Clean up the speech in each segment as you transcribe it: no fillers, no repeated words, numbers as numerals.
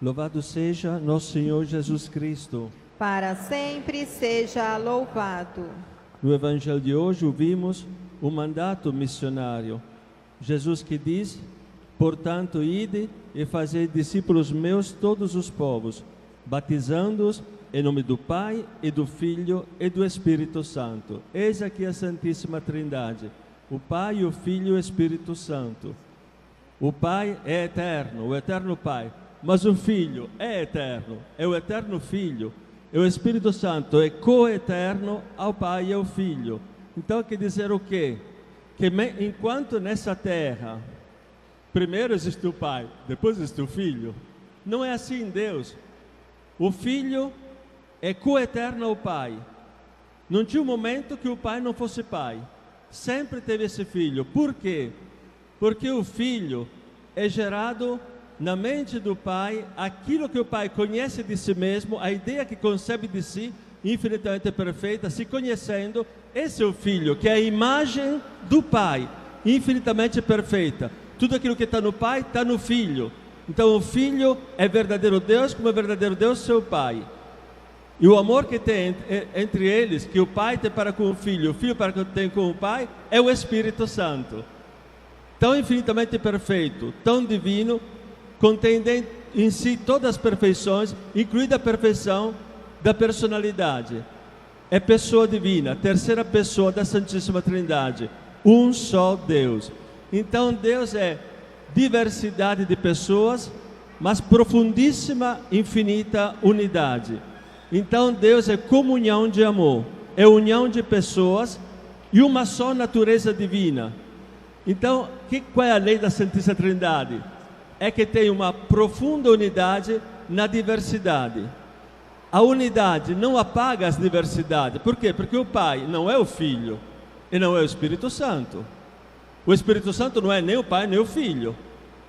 Louvado seja nosso Senhor Jesus Cristo. Para sempre seja louvado. No Evangelho de hoje ouvimos o mandato missionário. Jesus que diz: portanto, ide e fazei discípulos meus todos os povos, batizando-os em nome do Pai e do Filho e do Espírito Santo. Eis aqui a Santíssima Trindade, o Pai, o Filho e o Espírito Santo. O Pai é eterno, o eterno Pai, mas o Filho é eterno, é o eterno Filho. E o Espírito Santo é coeterno ao Pai e ao Filho. Então quer dizer o quê? Que enquanto nessa terra, primeiro existe o Pai, depois existe o Filho, não é assim em Deus. O Filho é coeterno ao Pai. Não tinha um momento que o Pai não fosse Pai. Sempre teve esse Filho. Por quê? Porque o Filho é gerado na mente do Pai, aquilo que o Pai conhece de si mesmo, a ideia que concebe de si, infinitamente perfeita, se conhecendo. Esse é o Filho, que é a imagem do Pai, infinitamente perfeita. Tudo aquilo que está no Pai, está no Filho. Então o Filho é verdadeiro Deus, como é verdadeiro Deus seu Pai. E o amor que tem entre eles, que o Pai tem para com o Filho para tem com o Pai, é o Espírito Santo. Tão infinitamente perfeito, tão divino, contém em si todas as perfeições, incluída a perfeição da personalidade. É pessoa divina, terceira pessoa da Santíssima Trindade, um só Deus. Então Deus é diversidade de pessoas, mas profundíssima, infinita unidade. Então Deus é comunhão de amor, é união de pessoas e uma só natureza divina. Então, qual é a lei da Santíssima Trindade? É que tem uma profunda unidade na diversidade. A unidade não apaga as diversidades. Por quê? Porque o Pai não é o Filho e não é o Espírito Santo. O Espírito Santo não é nem o Pai nem o Filho.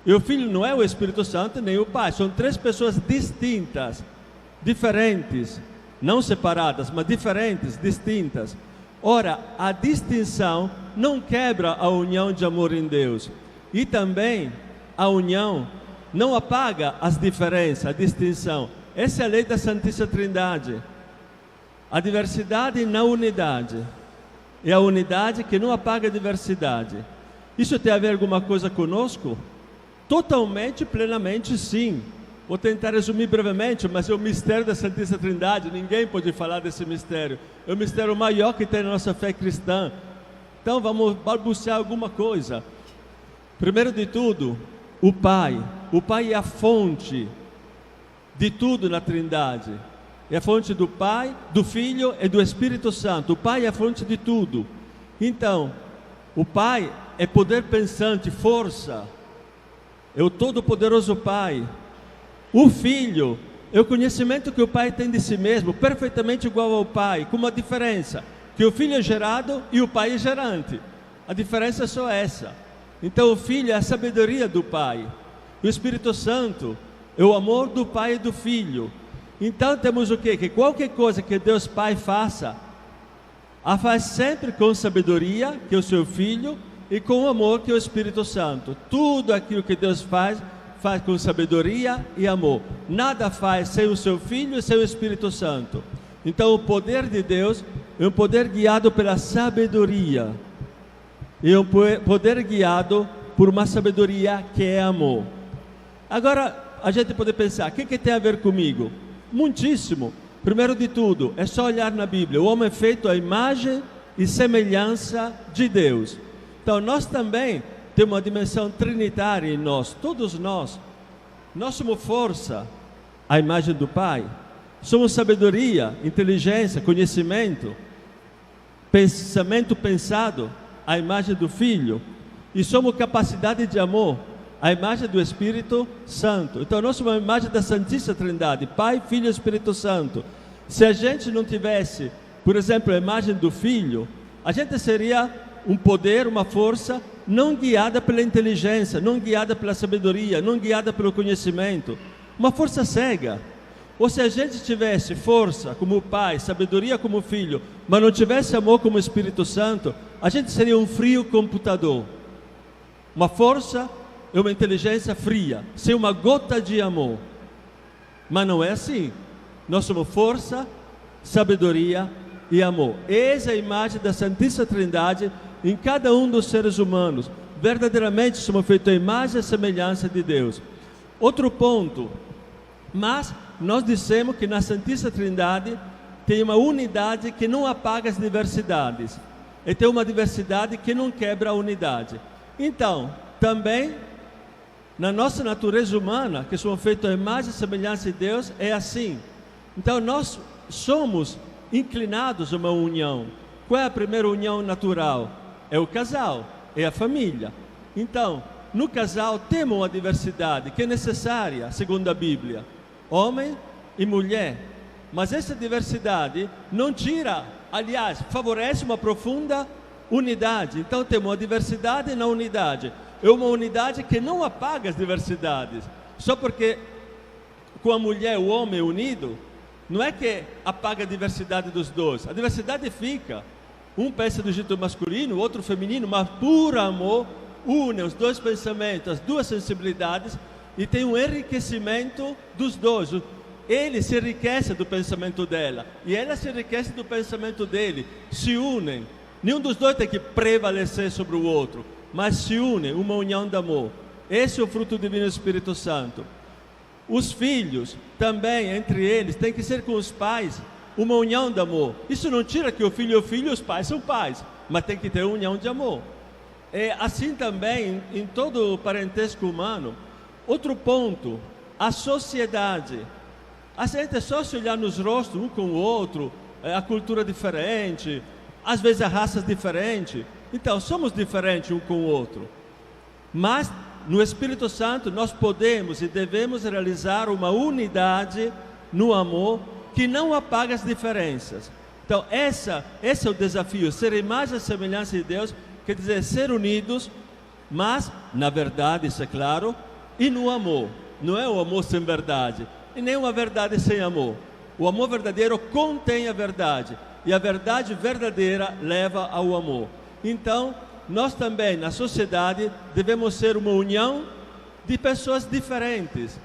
E o Filho não é o Espírito Santo nem o Pai. São três pessoas distintas, diferentes, não separadas, mas diferentes, distintas. Ora, a distinção não quebra a união de amor em Deus. E também a união não apaga as diferenças, a distinção. Essa é a lei da Santíssima Trindade. A diversidade na unidade. É a unidade que não apaga a diversidade. Isso tem a ver alguma coisa conosco? Totalmente, plenamente, sim. Vou tentar resumir brevemente, mas é o mistério da Santíssima Trindade. Ninguém pode falar desse mistério. É o mistério maior que tem na nossa fé cristã. Então vamos balbuciar alguma coisa. Primeiro de tudo, o Pai é a fonte de tudo na Trindade. É a fonte do Pai, do Filho e do Espírito Santo. O Pai é a fonte de tudo. Então, o Pai é poder pensante, força. É o todo-poderoso Pai. O Filho é o conhecimento que o Pai tem de si mesmo, perfeitamente igual ao Pai, com uma diferença, que o Filho é gerado e o Pai é gerante. A diferença é só essa. Então o Filho é a sabedoria do Pai. O Espírito Santo é o amor do Pai e do Filho. Então temos o quê? Que qualquer coisa que Deus Pai faça, a faz sempre com sabedoria, que é o seu Filho, e com amor, que é o Espírito Santo. Tudo aquilo que Deus faz com sabedoria e amor. Nada faz sem o seu Filho e sem o Espírito Santo. Então o poder de Deus é um poder guiado pela sabedoria. É um poder guiado por uma sabedoria que é amor. Agora, a gente pode pensar, o que tem a ver comigo? Muitíssimo. Primeiro de tudo, é só olhar na Bíblia. O homem é feito à imagem e semelhança de Deus. Então nós também temos uma dimensão trinitária em nós. Todos nós somos força à imagem do Pai. Somos sabedoria, inteligência, conhecimento, pensamento pensado à imagem do Filho. E somos capacidade de amor à imagem do Espírito Santo. Então nós somos a imagem da Santíssima Trindade, Pai, Filho e Espírito Santo. Se a gente não tivesse, por exemplo, a imagem do Filho, a gente seria um poder, uma força não guiada pela inteligência, não guiada pela sabedoria, não guiada pelo conhecimento, uma força cega. Ou se a gente tivesse força como Pai, sabedoria como Filho, mas não tivesse amor como Espírito Santo, a gente seria um frio computador. Uma força e uma inteligência fria, sem uma gota de amor. Mas não é assim. Nós somos força, sabedoria e amor. Essa é a imagem da Santíssima Trindade em cada um dos seres humanos. Verdadeiramente somos feitos à imagem e semelhança de Deus. Outro ponto, mas nós dissemos que na Santíssima Trindade tem uma unidade que não apaga as diversidades, e tem uma diversidade que não quebra a unidade. Então, também na nossa natureza humana, que somos feitos à imagem e semelhança de Deus, é assim. Então nós somos inclinados a uma união. Qual é a primeira união natural? É o casal, é a família. Então, no casal temos uma diversidade que é necessária, segundo a Bíblia, homem e mulher. Mas essa diversidade não tira, aliás, favorece uma profunda unidade. Então temos uma diversidade na unidade. É uma unidade que não apaga as diversidades. Só porque com a mulher e o homem unido, não é que apaga a diversidade dos dois. A diversidade fica. Um pensa do jeito masculino, o outro feminino, mas por amor une os dois pensamentos, as duas sensibilidades, e tem um enriquecimento dos dois. Ele se enriquece do pensamento dela e ela se enriquece do pensamento dele. Se unem. Nenhum dos dois tem que prevalecer sobre o outro, mas se unem, uma união de amor. Esse é o fruto divino do Espírito Santo. Os filhos também, entre eles, tem que ser com os pais uma união de amor. Isso não tira que o filho é o filho e os pais são pais, mas tem que ter uma união de amor. É assim também em todo o parentesco humano. Outro ponto, a sociedade. A gente é só se olhar nos rostos um com o outro, a cultura diferente, às vezes as raças diferentes. Então, somos diferentes um com o outro. Mas, no Espírito Santo, nós podemos e devemos realizar uma unidade no amor que não apaga as diferenças. Então, esse é o desafio, ser imagem e semelhança de Deus, quer dizer, ser unidos, mas, na verdade, isso é claro, e no amor. Não é o amor sem verdade, e nem uma verdade sem amor. O amor verdadeiro contém a verdade, e a verdade verdadeira leva ao amor. Então, nós também, na sociedade, devemos ser uma união de pessoas diferentes,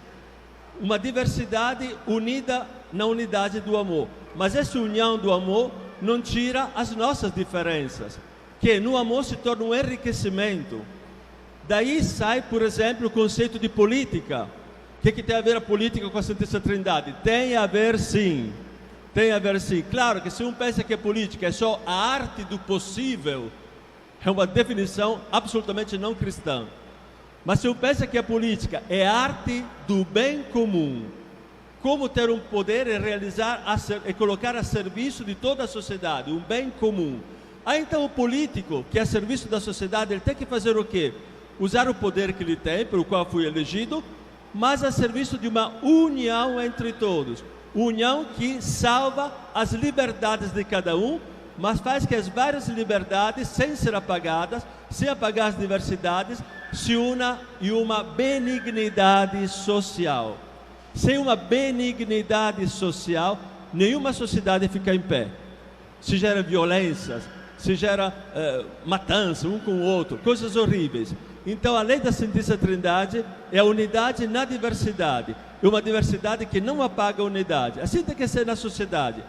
uma diversidade unida na unidade do amor. Mas essa união do amor não tira as nossas diferenças, que no amor se torna um enriquecimento. Daí sai, por exemplo, o conceito de política. O que tem a ver a política com a Santíssima Trindade? Tem a ver sim. Tem a ver sim. Claro que se um pensa que a política é só a arte do possível, é uma definição absolutamente não cristã. Mas se um pensa que a política é a arte do bem comum, como ter um poder e realizar e colocar a serviço de toda a sociedade, um bem comum. Aí então o político, que é a serviço da sociedade, ele tem que fazer o quê? Usar o poder que ele tem, pelo qual foi elegido, mas a serviço de uma união entre todos. União que salva as liberdades de cada um, mas faz que as várias liberdades, sem ser apagadas, sem apagar as diversidades, se una em uma benignidade social. Sem uma benignidade social, nenhuma sociedade fica em pé. Se gera violências, se gera matança um com o outro, coisas horríveis. Então a lei da Santíssima Trindade é a unidade na diversidade. É uma diversidade que não apaga a unidade. Assim tem que ser na sociedade.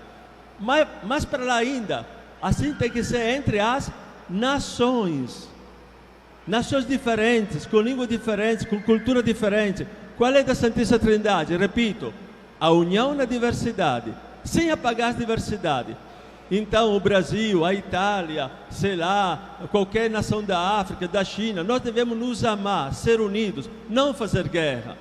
Mas para lá ainda, assim tem que ser entre as nações. Nações diferentes, com línguas diferentes, com cultura diferente. Qual é a lei da Santíssima Trindade? Repito, a união na diversidade, sem apagar as diversidades. Então o Brasil, a Itália, sei lá, qualquer nação da África, da China, nós devemos nos amar, ser unidos, não fazer guerra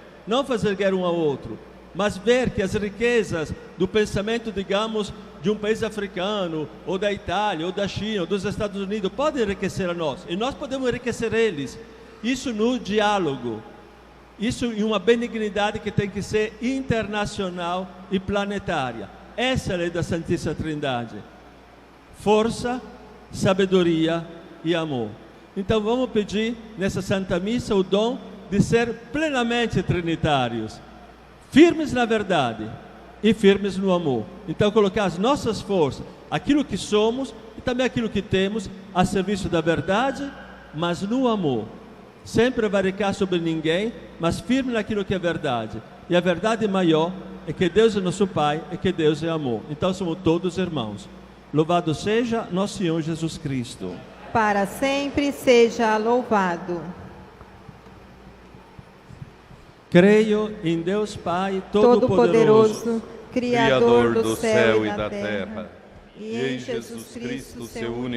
um ao outro, mas ver que as riquezas do pensamento, digamos, de um país africano, ou da Itália, ou da China, ou dos Estados Unidos, podem enriquecer a nós, e nós podemos enriquecer eles. Isso no diálogo, isso em uma benignidade que tem que ser internacional e planetária. Essa é a lei da Santíssima Trindade. Força, sabedoria e amor. Então vamos pedir nessa Santa Missa o dom de ser plenamente trinitários, firmes na verdade e firmes no amor. Então colocar as nossas forças, aquilo que somos e também aquilo que temos, a serviço da verdade, mas no amor. Sem prevaricar sobre ninguém, mas firme naquilo que é verdade. E a verdade maior é que Deus é nosso Pai e que Deus é amor. Então somos todos irmãos. Louvado seja nosso Senhor Jesus Cristo. Para sempre seja louvado. Creio em Deus Pai Todo-Poderoso, Criador do céu e da terra, e em Jesus Cristo, seu único